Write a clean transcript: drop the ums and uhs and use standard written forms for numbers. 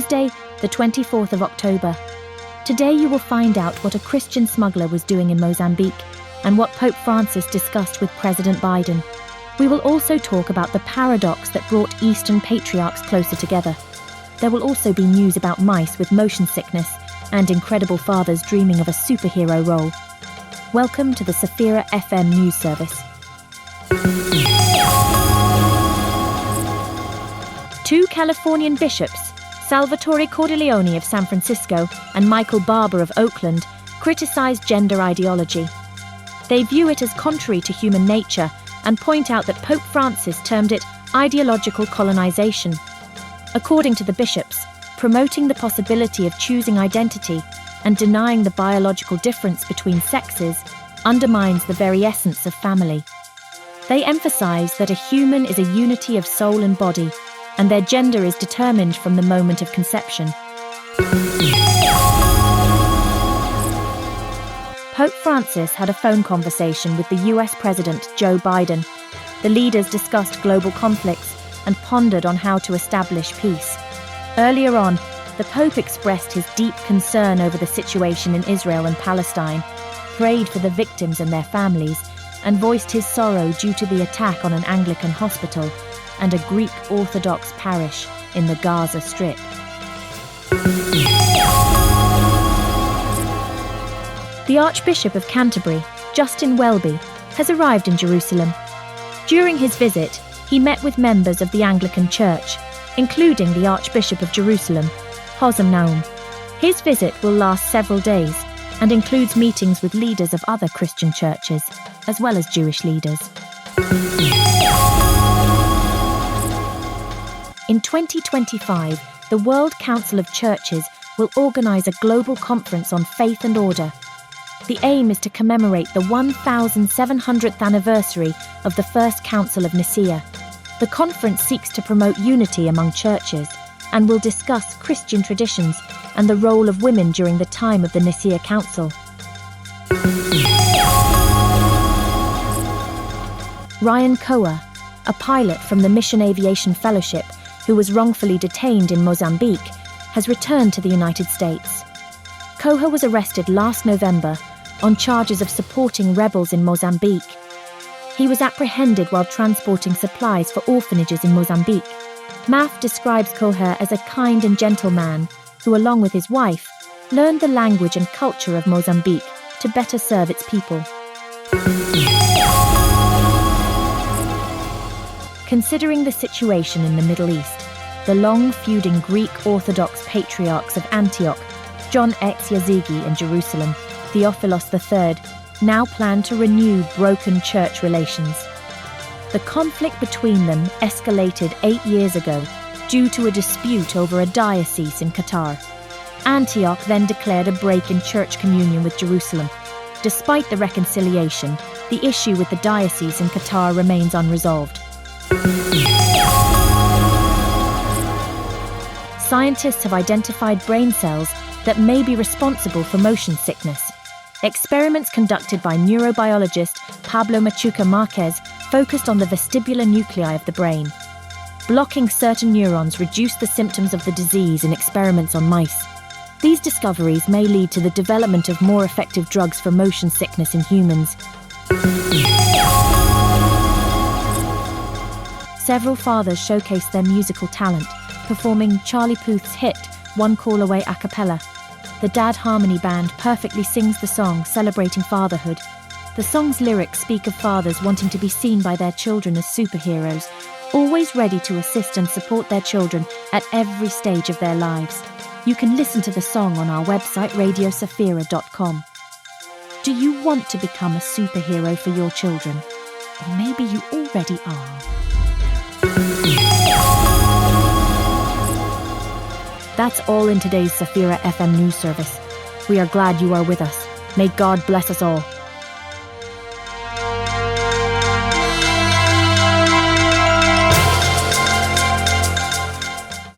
Tuesday, the 24th of October. Today you will find out what a Christian smuggler was doing in Mozambique and what Pope Francis discussed with President Biden. We will also talk about the paradox that brought Eastern patriarchs closer together. There will also be news about mice with motion sickness and incredible fathers dreaming of a superhero role. Welcome to the Safira FM news service. Two Californian bishops, Salvatore Cordileone of San Francisco and Michael Barber of Oakland, criticize gender ideology. They view it as contrary to human nature and point out that Pope Francis termed it ideological colonization. According to the bishops, promoting the possibility of choosing identity and denying the biological difference between sexes undermines the very essence of family. They emphasize that a human is a unity of soul and body, and their gender is determined from the moment of conception. Pope Francis had a phone conversation with the US President Joe Biden. The leaders discussed global conflicts and pondered on how to establish peace. Earlier on, the Pope expressed his deep concern over the situation in Israel and Palestine, prayed for the victims and their families, and voiced his sorrow due to the attack on an Anglican hospital and a Greek Orthodox parish in the Gaza Strip. The Archbishop of Canterbury, Justin Welby, has arrived in Jerusalem. During his visit, he met with members of the Anglican Church, including the Archbishop of Jerusalem, Hosam Naum. His visit will last several days and includes meetings with leaders of other Christian churches, as well as Jewish leaders. In 2025, the World Council of Churches will organize a global conference on faith and order. The aim is to commemorate the 1700th anniversary of the First Council of Nicaea. The conference seeks to promote unity among churches and will discuss Christian traditions and the role of women during the time of the Nicaea Council. Ryan Koa, a pilot from the Mission Aviation Fellowship who was wrongfully detained in Mozambique, has returned to the United States. Koha was arrested last November on charges of supporting rebels in Mozambique. He was apprehended while transporting supplies for orphanages in Mozambique. MAF describes Koha as a kind and gentle man who, along with his wife, learned the language and culture of Mozambique to better serve its people. Considering the situation in the Middle East, the long feuding Greek Orthodox patriarchs of Antioch, John X Yazigi and Jerusalem, Theophilos III, now plan to renew broken church relations. The conflict between them escalated 8 years ago due to a dispute over a diocese in Qatar. Antioch then declared a break in church communion with Jerusalem. Despite the reconciliation, the issue with the diocese in Qatar remains unresolved. Scientists have identified brain cells that may be responsible for motion sickness. Experiments conducted by neurobiologist Pablo Machuca Marquez focused on the vestibular nuclei of the brain. Blocking certain neurons reduced the symptoms of the disease in experiments on mice. These discoveries may lead to the development of more effective drugs for motion sickness in humans. Several fathers showcased their musical talent, performing Charlie Puth's hit, One Call Away a cappella. The Dad Harmony Band perfectly sings the song celebrating fatherhood. The song's lyrics speak of fathers wanting to be seen by their children as superheroes, always ready to assist and support their children at every stage of their lives. You can listen to the song on our website radiosafira.com. Do you want to become a superhero for your children? Or maybe you already are. That's all in today's Safira FM news service. We are glad you are with us. May God bless us all.